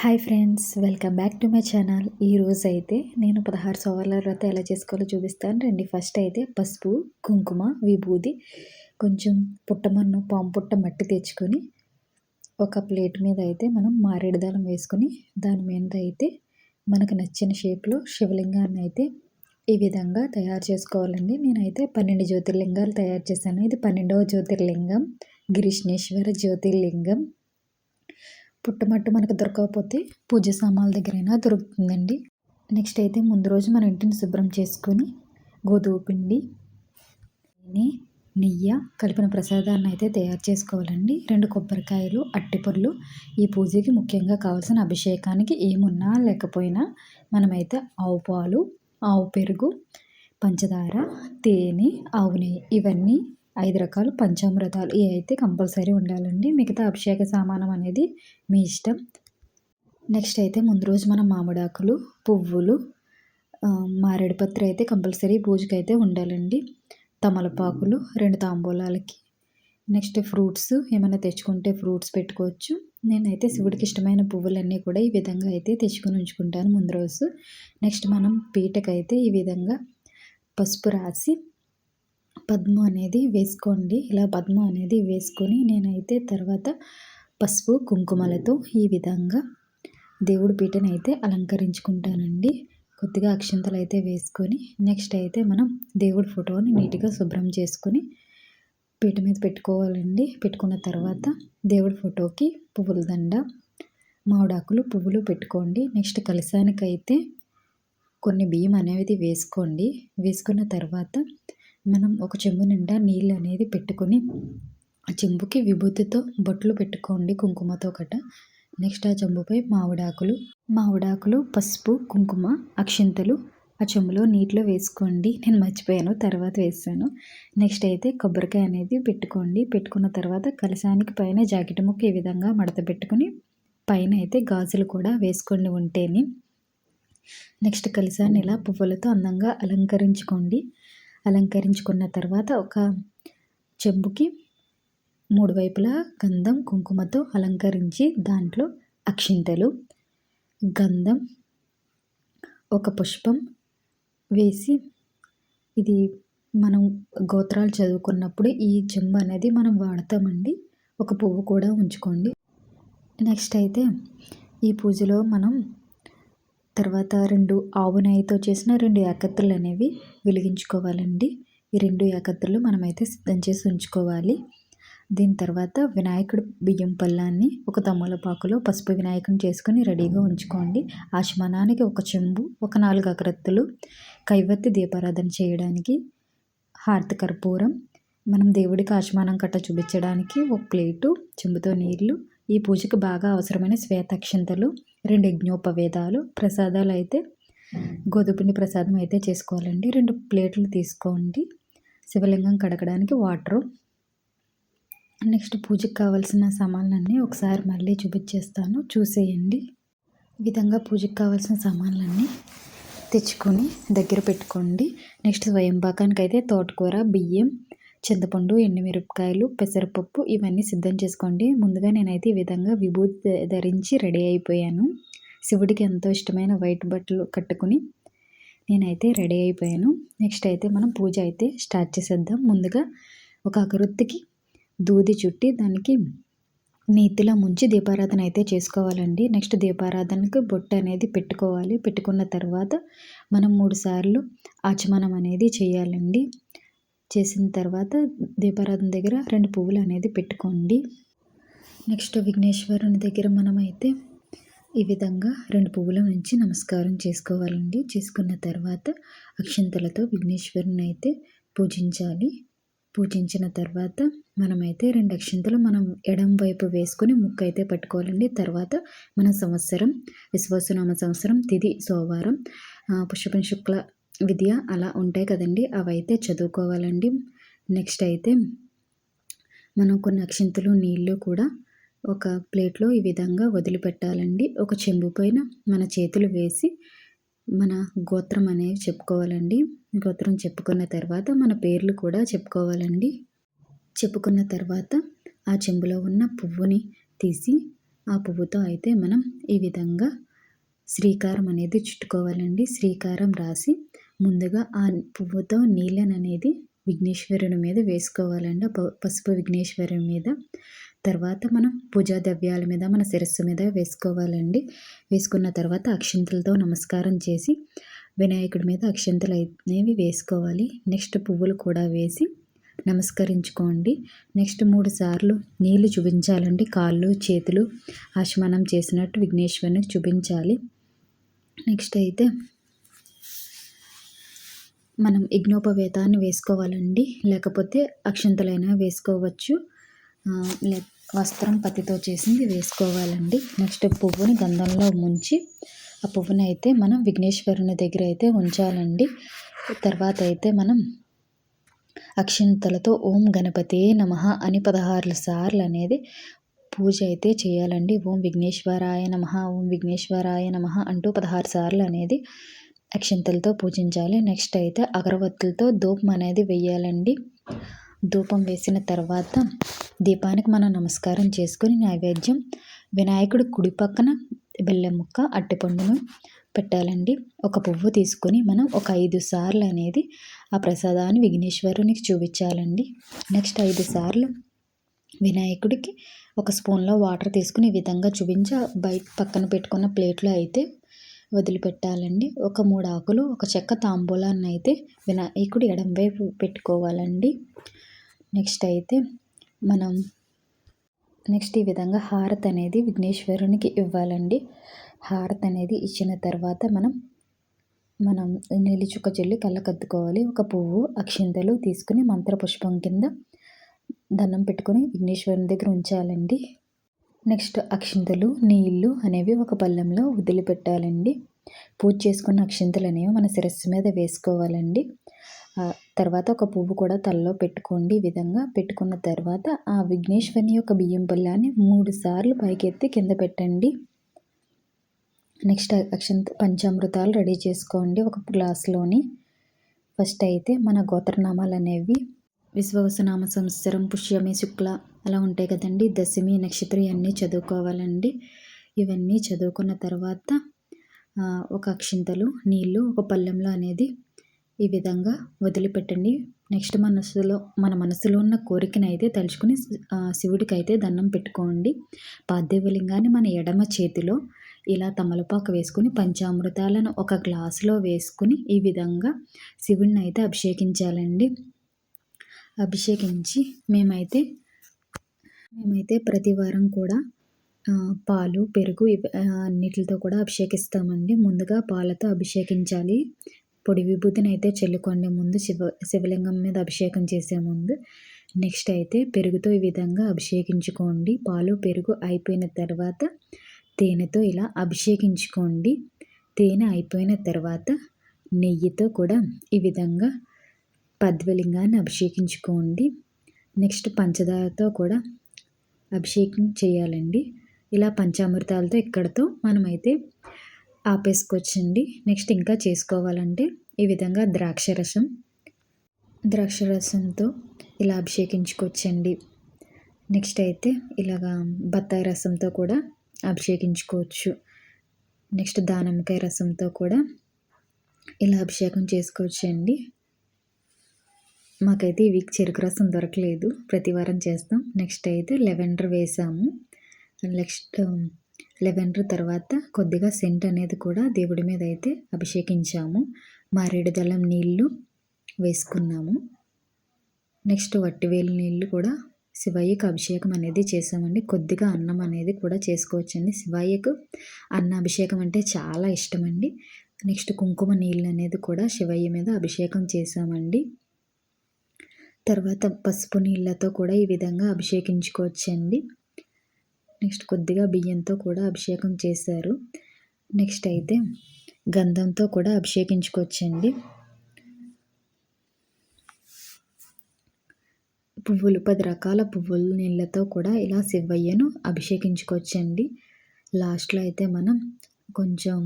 Hi friends, welcome back to my channel. ఈరోజు అయితే నేను 16 సోమవారాల వ్రతం ఎలా చేసుకోవాలో చూపిస్తాను రండి. ఫస్ట్ అయితే పసుపు, కుంకుమ, విభూది, కొంచెం పుట్టమన్ను, పాము పుట్ట మట్టి తెచ్చుకొని ఒక ప్లేట్ మీద అయితే మనం మారేడు దళం వేసుకొని దాని మీద అయితే మనకు నచ్చిన షేప్లో శివలింగాన్ని అయితే ఈ విధంగా తయారు చేసుకోవాలండి. నేనైతే 12 జ్యోతిర్లింగాలు తయారు చేశాను. ఇది 12వ జ్యోతిర్లింగం, గ్రీష్ణేశ్వర జ్యోతిర్లింగం. పుట్టమట్టు మనకు దొరకకపోతే పూజ సామాన్ల దగ్గరైనా దొరుకుతుందండి. నెక్స్ట్ అయితే ముందు రోజు మన ఇంటిని శుభ్రం చేసుకొని గోధుమ పిండి, నెయ్యి కలిపిన ప్రసాదాన్ని అయితే తయారు చేసుకోవాలండి. 2 కొబ్బరికాయలు, అట్టిపళ్ళు. ఈ పూజకి ముఖ్యంగా కావాల్సిన అభిషేకానికి ఏమున్నా లేకపోయినా మనమైతే ఆవు పాలు, ఆవు పెరుగు, పంచదార, తేనె, ఆవు నెయ్యి ఇవన్నీ 5 రకాలు పంచామృతాలు ఇవి అయితే కంపల్సరీ ఉండాలండి. మిగతా అభిషేక సామానం అనేది మీ ఇష్టం. నెక్స్ట్ అయితే ముందు రోజు మనం మామిడాకులు, పువ్వులు, మారేడుపత్రి అయితే కంపల్సరీ పూజకి అయితే ఉండాలండి. తమలపాకులు 2 తాంబూలాలకి. నెక్స్ట్ ఫ్రూట్స్ ఏమైనా తెచ్చుకుంటే ఫ్రూట్స్ పెట్టుకోవచ్చు. నేనైతే శివుడికి ఇష్టమైన పువ్వులన్నీ కూడా ఈ విధంగా అయితే తెచ్చుకొని ఉంచుకుంటాను ముందు రోజు. నెక్స్ట్ మనం పీటకైతే ఈ విధంగా పసుపు రాసి పద్మం అనేది వేసుకోండి. ఇలా పద్మం అనేది వేసుకొని నేనైతే తర్వాత పసుపు కుంకుమలతో ఈ విధంగా దేవుడి పీటను అయితే అలంకరించుకుంటానండి. కొద్దిగా అక్షింతలు అయితే వేసుకొని నెక్స్ట్ అయితే మనం దేవుడి ఫోటోని నీట్గా శుభ్రం చేసుకొని పీట మీద పెట్టుకోవాలండి. పెట్టుకున్న తర్వాత దేవుడి ఫోటోకి పువ్వుల దండ, మామిడాకులు, పువ్వులు పెట్టుకోండి. నెక్స్ట్ కలశానికైతే కొన్ని బియ్యం అనేది వేసుకోండి. వేసుకున్న తర్వాత మనం ఒక చెంబు నిండా నీళ్ళు అనేది పెట్టుకొని ఆ చెంబుకి విభూతితో బొట్లు పెట్టుకోండి, కుంకుమతో కట. నెక్స్ట్ ఆ చెంబుపై మామిడాకులు, పసుపు, కుంకుమ, అక్షింతలు ఆ చెంబులో నీటిలో వేసుకోండి. నేను మర్చిపోయాను, తర్వాత వేసాను. నెక్స్ట్ అయితే కొబ్బరికాయ అనేది పెట్టుకోండి. పెట్టుకున్న తర్వాత కలశానికి పైన జాకెట్ ముక్క ఈ విధంగా మడత పెట్టుకుని పైన అయితే గాజులు కూడా వేసుకోండి ఉంటేనే. నెక్స్ట్ కలశాన్ని ఇలా పువ్వులతో అందంగా అలంకరించుకోండి. అలంకరించుకున్న తర్వాత ఒక చెంబుకి 3 వైపులా గంధం, కుంకుమతో అలంకరించి దాంట్లో అక్షింతలు, గంధం, ఒక పుష్పం వేసి, ఇది మనం గోత్రాలు చదువుకున్నప్పుడు ఈ చెంబు అనేది మనం వాడతామండి. ఒక పువ్వు కూడా ఉంచుకోండి. నెక్స్ట్ అయితే ఈ పూజలో మనం తర్వాత 2 ఆవు నెయ్యితో చేసిన 2 ఏకత్తులు అనేవి వెలిగించుకోవాలండి. ఈ 2 ఏకత్తులు మనమైతే సిద్ధం చేసి ఉంచుకోవాలి. దీని తర్వాత వినాయకుడు బియ్యం పళ్ళాన్ని ఒక తమలపాకులో పసుపు వినాయకుని చేసుకొని రెడీగా ఉంచుకోండి. ఆచమనానికి ఒక చెంబు, ఒక 4 అగరత్తులు, కైవత్తి దీపారాధన చేయడానికి, హారతి కర్పూరం, మనం దేవుడికి ఆచమానం కట్ట చూపించడానికి ఒక ప్లేటు, చెంబుతో నీళ్లు, ఈ పూజకి బాగా అవసరమైన శ్వేతాక్షింతలు, 2 యజ్ఞోపవేదాలు, ప్రసాదాలు అయితే గోధుమపిండి ప్రసాదం అయితే చేసుకోవాలండి. 2 ప్లేట్లు తీసుకోండి. శివలింగం కడగడానికి వాటరు. నెక్స్ట్ పూజకి కావాల్సిన సామాన్లన్నీ ఒకసారి మళ్ళీ చూపించేస్తాను, చూసేయండి. ఈ విధంగా పూజకి కావాల్సిన సామాన్లన్నీ తెచ్చుకొని దగ్గర పెట్టుకోండి. నెక్స్ట్ స్వయంపాకానికి అయితే తోటకూర, బియ్యం, చింతపండు, ఎండుమిరపకాయలు, పెసరపప్పు ఇవన్నీ సిద్ధం చేసుకోండి. ముందుగా నేనైతే ఈ విధంగా విభూతి ధరించి రెడీ అయిపోయాను. శివుడికి ఎంతో ఇష్టమైన వైట్ బట్టలు కట్టుకుని నేనైతే రెడీ అయిపోయాను. నెక్స్ట్ అయితే మనం పూజ అయితే స్టార్ట్ చేసేద్దాం. ముందుగా ఒక అగరొత్తికి దూది చుట్టి దానికి నేతిలో ముంచి దీపారాధన అయితే చేసుకోవాలండి. నెక్స్ట్ దీపారాధనకు బొట్టు అనేది పెట్టుకోవాలి. పెట్టుకున్న తర్వాత మనం 3 సార్లు ఆచమనం అనేది చేయాలండి. చేసిన తర్వాత దీపారాధన దగ్గర 2 పువ్వులు అనేది పెట్టుకోండి. నెక్స్ట్ విఘ్నేశ్వరుని దగ్గర మనమైతే ఈ విధంగా 2 పువ్వుల నుంచి నమస్కారం చేసుకోవాలండి. చేసుకున్న తర్వాత అక్షింతలతో విఘ్నేశ్వరుని అయితే పూజించాలి. పూజించిన తర్వాత మనమైతే 2 అక్షింతలు మనం ఎడం వైపు వేసుకొని ముక్కు అయితే పట్టుకోవాలండి. తర్వాత మన సంవత్సరం విశ్వావసునామ సంవత్సరం తిథి సోమవారం, పుష్యపం శుక్ల విద్య అలా ఉంటాయి కదండి, అవైతే చదువుకోవాలండి. నెక్స్ట్ అయితే మనం కొన్ని అక్షింతలు, నీళ్ళు కూడా ఒక ప్లేట్లో ఈ విధంగా వదిలిపెట్టాలండి. ఒక చెంబు పైన మన చేతులు వేసి మన గోత్రం అనేవి చెప్పుకోవాలండి. గోత్రం చెప్పుకున్న తర్వాత మన పేర్లు కూడా చెప్పుకోవాలండి. చెప్పుకున్న తర్వాత ఆ చెంబులో ఉన్న పువ్వుని తీసి ఆ పువ్వుతో అయితే మనం ఈ విధంగా శ్రీకారం అనేది చుట్టుకోవాలండి. శ్రీకారం రాసి ముందుగా ఆ పువ్వుతో నీళ్ళననేది విఘ్నేశ్వరుని మీద వేసుకోవాలండి. పసుపు విఘ్నేశ్వరుని మీద. తర్వాత మనం పూజా ద్రవ్యాల మీద మన శిరస్సు మీద వేసుకోవాలండి. వేసుకున్న తర్వాత అక్షింతలతో నమస్కారం చేసి వినాయకుడి మీద అక్షింతలు అనేవి వేసుకోవాలి. నెక్స్ట్ పువ్వులు కూడా వేసి నమస్కరించుకోండి. నెక్స్ట్ 3 సార్లు నీళ్లు చూపించాలండి. కాళ్ళు చేతులు ఆచమనం చేసినట్టు విఘ్నేశ్వరునికి చూపించాలి. నెక్స్ట్ అయితే మనం యజ్ఞోపవేతాన్ని వేసుకోవాలండి. లేకపోతే అక్షింతలైనా వేసుకోవచ్చు. వస్త్రం పత్తితో చేసింది వేసుకోవాలండి. నెక్స్ట్ పువ్వుని గంధంలో ముంచి ఆ పువ్వుని అయితే మనం విఘ్నేశ్వరుని దగ్గర అయితే ఉంచాలండి. తర్వాత అయితే మనం అక్షింతలతో ఓం గణపతే నమః అని 16 సార్లు అనేది పూజ అయితే చేయాలండి. ఓం విఘ్నేశ్వరాయ నమః, ఓం విఘ్నేశ్వరాయ నమః అంటూ 16 సార్లు అనేది అక్షింతలతో పూజించాలి. నెక్స్ట్ అయితే అగరవత్తులతో ధూపం అనేది వేయాలండి. ధూపం వేసిన తర్వాత దీపానికి మనం నమస్కారం చేసుకొని నైవేద్యం వినాయకుడి కుడి పక్కన బెల్లం ముక్క అరటిపండును పెట్టాలండి. ఒక పువ్వు తీసుకొని మనం ఒక 5 సార్లు అనేది ఆ ప్రసాదాన్ని విఘ్నేశ్వరునికి చూపించాలండి. నెక్స్ట్ 5 సార్లు వినాయకుడికి ఒక స్పూన్లో వాటర్ తీసుకుని ఈ విధంగా చూపించి బయట పక్కన పెట్టుకున్న ప్లేట్లో అయితే వదిలిపెట్టాలండి. ఒక 3 ఆకులు ఒక చెక్క తాంబూలాన్ని అయితే వినాయకుడి ఎడమ వైపు పెట్టుకోవాలండి. నెక్స్ట్ అయితే మనం ఈ విధంగా హారతి అనేది విఘ్నేశ్వరునికి ఇవ్వాలండి. హారతి అనేది ఇచ్చిన తర్వాత మనం నీలి చుక్క చెల్లి కళ్ళకద్దుకోవాలి. ఒక పువ్వు అక్షింతలు తీసుకుని మంత్రపుష్పం కింద దండం పెట్టుకొని విఘ్నేశ్వరుని దగ్గర ఉంచాలండి. నెక్స్ట్ అక్షింతలు నీళ్ళు అనేవి ఒక పళ్ళెంలో వదిలిపెట్టాలండి. పూజ చేసుకున్న అక్షింతలు అనేవి మన శిరస్సు మీద వేసుకోవాలండి. తర్వాత ఒక పువ్వు కూడా తలలో పెట్టుకోండి. ఈ విధంగా పెట్టుకున్న తర్వాత ఆ విఘ్నేశ్వరుని యొక్క బియ్యం పళ్ళాన్ని 3 సార్లు పైకెత్తి కింద పెట్టండి. నెక్స్ట్ పంచామృతాలు రెడీ చేసుకోండి ఒక గ్లాస్లోని. ఫస్ట్ అయితే మన గోత్రనామాలు అనేవి విశ్వవసునామ సంవత్సరం పుష్యమి శుక్ల అలా ఉంటాయి కదండి. దశమి నక్షత్రం ఇవన్నీ చదువుకోవాలండి. ఇవన్నీ చదువుకున్న తర్వాత ఒక అక్షింతలు నీళ్ళు ఒక పళ్ళెంలో అనేది ఈ విధంగా వదిలిపెట్టండి. నెక్స్ట్ మన మనసులో ఉన్న కోరికను అయితే తలుచుకుని శివుడికి అయితే దండం పెట్టుకోండి. పార్థివలింగాన్ని మన ఎడమ చేతిలో ఇలా తమలపాకు వేసుకుని పంచామృతాలను ఒక గ్లాసులో వేసుకుని ఈ విధంగా శివుడిని అయితే అభిషేకించాలండి. అభిషేకించి మేమైతే ప్రతి వారం కూడా పాలు పెరుగు అన్నిటితో కూడా అభిషేకిస్తామండి. ముందుగా పాలతో అభిషేకించాలి. పొడి విభూతిని అయితే చల్లుకోండి ముందు శివలింగం మీద అభిషేకం చేసే ముందు. నెక్స్ట్ అయితే పెరుగుతో ఈ విధంగా అభిషేకించుకోండి. పాలు పెరుగు అయిపోయిన తర్వాత తేనెతో ఇలా అభిషేకించుకోండి. తేనె అయిపోయిన తర్వాత నెయ్యితో కూడా ఈ విధంగా పద్మలింగాన్ని అభిషేకించుకోండి. నెక్స్ట్ పంచదారతో కూడా అభిషేకం చేయాలండి. ఇలా పంచామృతాలతో ఇక్కడితో మనమైతే ఆపేసుకోవచ్చండి. నెక్స్ట్ ఇంకా చేసుకోవాలంటే ఈ విధంగా ద్రాక్ష రసంతో ఇలా అభిషేకించుకోవచ్చండి. నెక్స్ట్ అయితే ఇలాగా బత్తాయి రసంతో కూడా అభిషేకించుకోవచ్చు. నెక్స్ట్ దానిమ్మకాయ రసంతో కూడా ఇలా అభిషేకం చేసుకోవచ్చండి. మాకైతే ఈ వీక్ చెరుకు రసం దొరకలేదు, ప్రతి వారం చేస్తాం. నెక్స్ట్ అయితే లెవెండర్ వేసాము. నెక్స్ట్ లెవెండర్ తర్వాత కొద్దిగా సెంట్ అనేది కూడా దేవుడి మీద అయితే అభిషేకించాము. మారేడు దళం నీళ్ళు వేసుకున్నాము. నెక్స్ట్ వట్టివేలు నీళ్ళు కూడా శివయ్యకు అభిషేకం అనేది చేసామండి. కొద్దిగా అన్నం అనేది కూడా చేసుకోవచ్చండి. శివయ్యకు అన్న అభిషేకం అంటే చాలా ఇష్టమండి. నెక్స్ట్ కుంకుమ నీళ్ళు అనేది కూడా శివయ్య మీద అభిషేకం చేసామండి. తర్వాత పసుపు నీళ్ళతో కూడా ఈ విధంగా అభిషేకించుకోవచ్చండి. నెక్స్ట్ కొద్దిగా బియ్యంతో కూడా అభిషేకం చేశారు. నెక్స్ట్ అయితే గంధంతో కూడా అభిషేకించుకోవచ్చండి. పువ్వులు 10 రకాల పువ్వుల నీళ్ళతో కూడా ఇలా శివయ్యను అభిషేకించుకోవచ్చండి. లాస్ట్లో అయితే మనం కొంచెం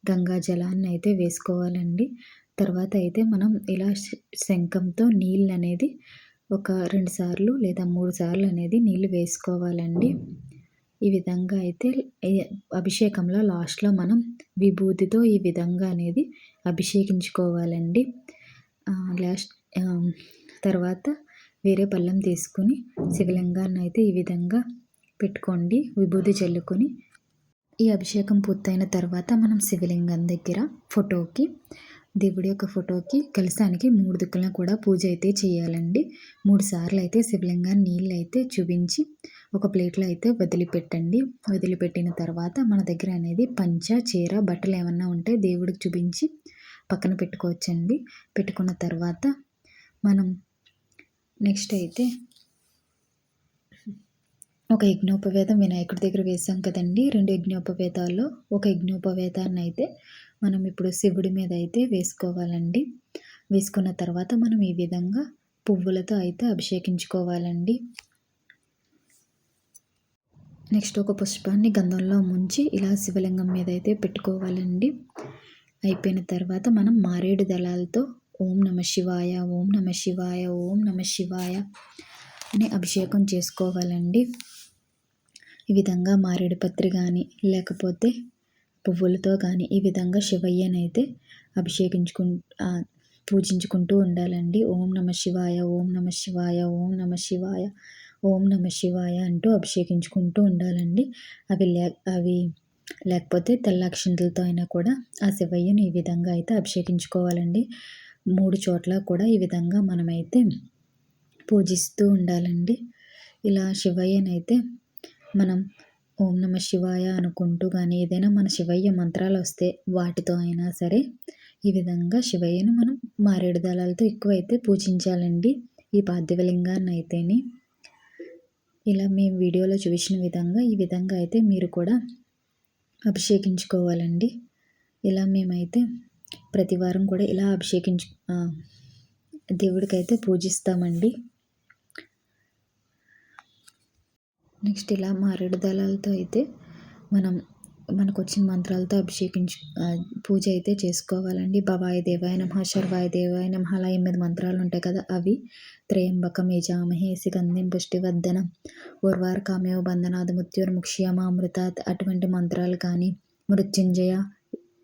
గంగా జలాన్ని అయితే వేసుకోవాలండి. తర్వాత అయితే మనం ఇలా శంఖంతో నీళ్ళు అనేది ఒక 2 సార్లు లేదా 3 సార్లు అనేది నీళ్ళు వేసుకోవాలండి. ఈ విధంగా అయితే అభిషేకంలో లాస్ట్‌లో మనం విభూతితో ఈ విధంగా అనేది అభిషేకించుకోవాలండి. లాస్ట్ తర్వాత వేరే పళ్ళెం తీసుకొని శివలింగాన్నయితే ఈ విధంగా పెట్టుకోండి. విభూది చల్లుకొని ఈ అభిషేకం పూర్తయిన తర్వాత మనం శివలింగం దగ్గర దేవుడి యొక్క ఫోటోకి కలశానికి 3 దిక్కులను కూడా పూజ అయితే చేయాలండి. 3 సార్లు అయితే శివలింగాన్ని నీళ్ళు అయితే చూపించి ఒక ప్లేట్లో అయితే వదిలిపెట్టండి. వదిలిపెట్టిన తర్వాత మన దగ్గర అనేది పంచ, చీర, బట్టలు ఏమన్నా ఉంటే దేవుడికి చూపించి పక్కన పెట్టుకోవచ్చండి. పెట్టుకున్న తర్వాత మనం నెక్స్ట్ అయితే ఒక యజ్ఞోపవేతం వినాయకుడి దగ్గర వేసాం కదండి. 2 యజ్ఞోపవేతాల్లో ఒక యజ్ఞోపవేతాన్ని అయితే మనం ఇప్పుడు శివుడి మీద అయితే వేసుకోవాలండి. వేసుకున్న తర్వాత మనం ఈ విధంగా పువ్వులతో అయితే అభిషేకించుకోవాలండి. నెక్స్ట్ ఒక పుష్పాన్ని గంధంలో ముంచి ఇలా శివలింగం మీద అయితే పెట్టుకోవాలండి. అయిపోయిన తర్వాత మనం మారేడు దళాలతో ఓం నమ శివాయ, ఓం నమ శివాయ, ఓం నమ శివాయ అని అభిషేకం చేసుకోవాలండి. ఈ విధంగా మారేడు పత్రి కానీ లేకపోతే పువ్వులతో కానీ ఈ విధంగా శివయ్యనైతే పూజించుకుంటూ ఉండాలండి. ఓం నమ శివాయ, ఓం నమ శివాయ, ఓం నమ శివాయ, ఓం నమ శివాయ అంటూ అభిషేకించుకుంటూ ఉండాలండి. అవి లేకపోతే తెల్ల అక్షింతలతో అయినా కూడా ఆ శివయ్యను ఈ విధంగా అయితే అభిషేకించుకోవాలండి. 3 చోట్ల కూడా ఈ విధంగా మనమైతే పూజిస్తూ ఉండాలండి. ఇలా శివయ్యనైతే మనం ఓం నమ శివాయ అనుకుంటూ కానీ ఏదైనా మన శివయ్య మంత్రాలు వస్తే వాటితో అయినా సరే ఈ విధంగా శివయ్యను మనం మారేడు దళాలతో ఎక్కువైతే పూజించాలండి. ఈ పార్థివలింగాన్ని అయితేని ఇలా మేము వీడియోలో చూపించిన విధంగా ఈ విధంగా అయితే మీరు కూడా అభిషేకించుకోవాలండి. ఇలా మేమైతే ప్రతి వారం కూడా ఇలా దేవుడికైతే పూజిస్తామండి. నెక్స్ట్ ఇలా మారేడు దళాలతో అయితే మనకు వచ్చిన మంత్రాలతో పూజ అయితే చేసుకోవాలండి. భవాయ దేవాయ నమః, శర్వాయ దేవాయ నమః అలా 8 మంత్రాలు ఉంటాయి కదా, అవి త్రయంబకం యజామహే సుగంధిం పుష్టివర్ధనం ఉర్వారుకమివ బంధనాద్ మృత్యుర్ముక్షయమామృతాత్ అటువంటి మంత్రాలు కానీ మృత్యుంజయ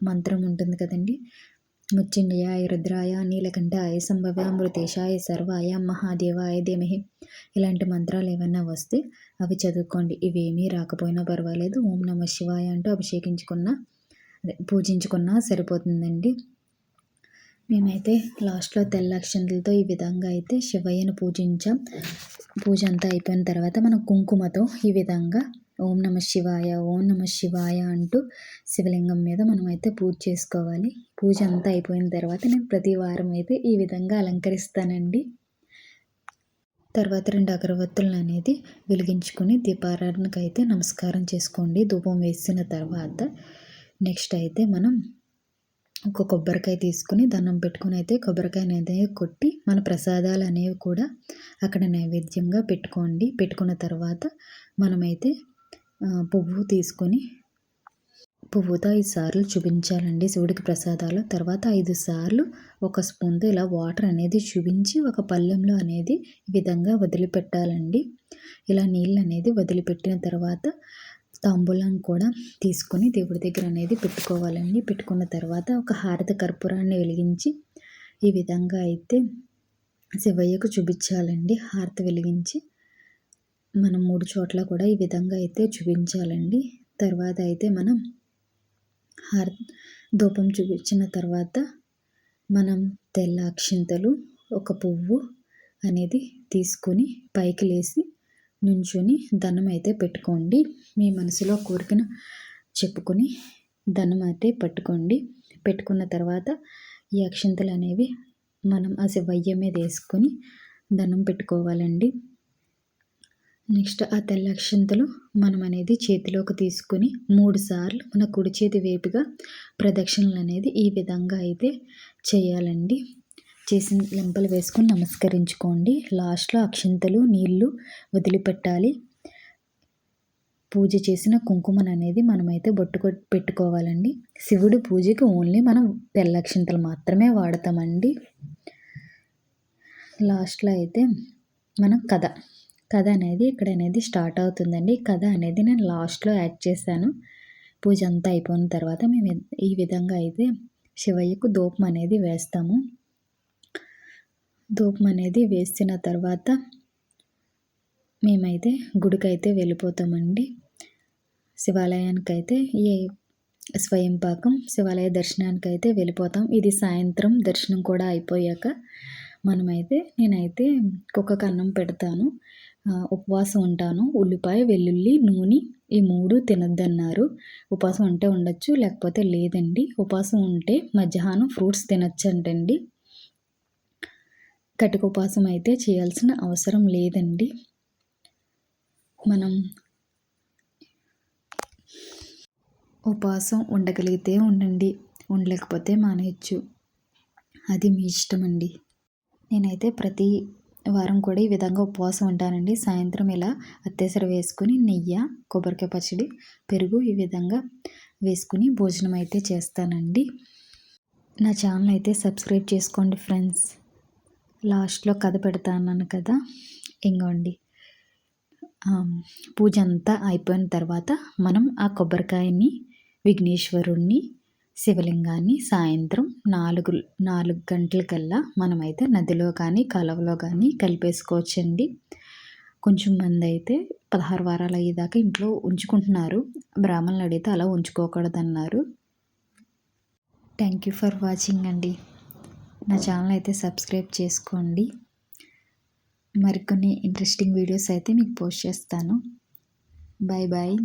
మంత్రం ఉంటుంది కదండి, మృత్యుంజయాయ రుద్రాయ నీలకంఠాయ సంభవాయ అమృతేశాయ సర్వాయ మహాదేవాయ ధీమహి ఇలాంటి మంత్రాలు ఏమైనా వస్తే అవి చదువుకోండి. ఇవేమీ రాకపోయినా పర్వాలేదు, ఓం నమ శివాయ అంటూ పూజించుకున్నా సరిపోతుందండి. మేమైతే లాస్ట్లో తెల్ల అక్షంతలతో ఈ విధంగా అయితే శివయ్యను పూజించాం. పూజ అంతా అయిపోయిన తర్వాత మనం కుంకుమతో ఈ విధంగా ఓం నమ శివాయ, ఓం నమ శివాయ అంటూ శివలింగం మీద మనమైతే పూజ చేసుకోవాలి. పూజ అంతా అయిపోయిన తర్వాత నేను ప్రతి వారం అయితే ఈ విధంగా అలంకరిస్తానండి. తర్వాత 2 అగరవత్తులను అనేది వెలిగించుకొని దీపారాధనకు అయితే నమస్కారం చేసుకోండి. ధూపం వేసిన తర్వాత నెక్స్ట్ అయితే మనం ఒక కొబ్బరికాయ తీసుకుని దండం పెట్టుకుని అయితే కొబ్బరికాయని అయితే కొట్టి మన ప్రసాదాలు అనేవి కూడా అక్కడ నైవేద్యంగా పెట్టుకోండి. పెట్టుకున్న తర్వాత మనమైతే పువ్వు తీసుకొని పువ్వుతో 5 సార్లు చూపించాలండి శివుడికి ప్రసాదాలు. తర్వాత 5 సార్లు ఒక స్పూన్తో ఇలా వాటర్ అనేది చూపించి ఒక పళ్ళెంలో అనేది ఈ విధంగా వదిలిపెట్టాలండి. ఇలా నీళ్ళు అనేది వదిలిపెట్టిన తర్వాత తాంబూలం కూడా తీసుకొని దేవుడి దగ్గర అనేది పెట్టుకోవాలండి. పెట్టుకున్న తర్వాత ఒక హారతి కర్పూరాన్ని వెలిగించి ఈ విధంగా అయితే శివయ్యకు చూపించాలండి. హారతి వెలిగించి మనం 3 చోట్ల కూడా ఈ విధంగా అయితే చూపించాలండి. తర్వాత అయితే మనం ధూపం చూపించిన తర్వాత మనం తెల్ల అక్షింతలు, ఒక పువ్వు అనేది తీసుకొని పైకి లేసి నుంచొని దండం అయితే పెట్టుకోండి. మీ మనసులో కోరికను చెప్పుకొని దండం అయితే పట్టుకోండి. పెట్టుకున్న తర్వాత ఈ అక్షింతలు అనేవి మనం ఆ శివయ్య మీద వేసుకొని దండం పెట్టుకోవాలండి. నెక్స్ట్ ఆ తెల్ల అక్షింతలు మనం అనేది చేతిలోకి తీసుకొని 3 సార్లు మన కుడి చేతి వైపుగా ప్రదక్షిణలు అనేది ఈ విధంగా అయితే చేయాలండి. చేసిన లెంపలు వేసుకొని నమస్కరించుకోండి. లాస్ట్లో అక్షింతలు నీళ్ళు వదిలిపెట్టాలి. పూజ చేసిన కుంకుమను అనేది మనమైతే పెట్టుకోవాలండి. శివుడి పూజకి ఓన్లీ మనం తెల్ల అక్షింతలు మాత్రమే వాడతామండి. లాస్ట్లో అయితే మనం కథ అనేది ఇక్కడ అనేది స్టార్ట్ అవుతుందండి. కథ అనేది నేను లాస్ట్‌లో యాడ్ చేశాను. పూజ అంతా అయిపోయిన తర్వాత మేము ఈ విధంగా అయితే శివయ్యకు ధూపం అనేది వేస్తాము. ధూపం అనేది వేసిన తర్వాత మేమైతే గుడికైతే వెళ్ళిపోతామండి. శివాలయానికైతే ఈ స్వయంపాకం శివాలయ దర్శనానికైతే వెళ్ళిపోతాం. ఇది సాయంత్రం దర్శనం కూడా అయిపోయాక నేనైతే కుక్కకి అన్నం పెడతాను. ఉపవాసం ఉంటాను. ఉల్లిపాయ, వెల్లుల్లి, నూనె ఈ 3 తినొద్దన్నారు. ఉపవాసం ఉంటే ఉండొచ్చు, లేకపోతే లేదండి. ఉపవాసం ఉంటే మధ్యాహ్నం ఫ్రూట్స్ తినొచ్చంటండి. కటిక ఉపవాసం అయితే చేయాల్సిన అవసరం లేదండి. మనం ఉపవాసం ఉండగలిగితే ఉండండి, ఉండలేకపోతే మానేయచ్చు. అది మీ ఇష్టమండి. నేనైతే ప్రతి వారం కూడా ఈ విధంగా ఉపవాసం ఉంటానండి. సాయంత్రం ఇలా అత్తేసరి వేసుకొని నెయ్యి, కొబ్బరికాయ పచ్చడి, పెరుగు ఈ విధంగా వేసుకుని భోజనం అయితే చేస్తానండి. నా ఛానల్ అయితే సబ్స్క్రైబ్ చేసుకోండి ఫ్రెండ్స్. లాస్ట్‌లో కథ పెడతా అన్నాను కదా, ఇంగోండి. పూజ అంతా అయిపోయిన తర్వాత మనం ఆ కొబ్బరికాయని, విఘ్నేశ్వరుణ్ణి, శివలింగాన్ని సాయంత్రం 4 గంటలకల్లా మనమైతే నదిలో కానీ కాలువలో కానీ కలిపేసుకోవచ్చండి. కొంచెం మంది అయితే 16 వారాలు అయ్యేదాకా ఇంట్లో ఉంచుకుంటున్నారు. బ్రాహ్మణులు అడిగితే అలా ఉంచుకోకూడదన్నారు. థ్యాంక్ యూ ఫర్ వాచింగ్ అండి. నా ఛానల్ అయితే సబ్స్క్రైబ్ చేసుకోండి. మరికొన్ని ఇంట్రెస్టింగ్ వీడియోస్ అయితే మీకు పోస్ట్ చేస్తాను. Bye bye.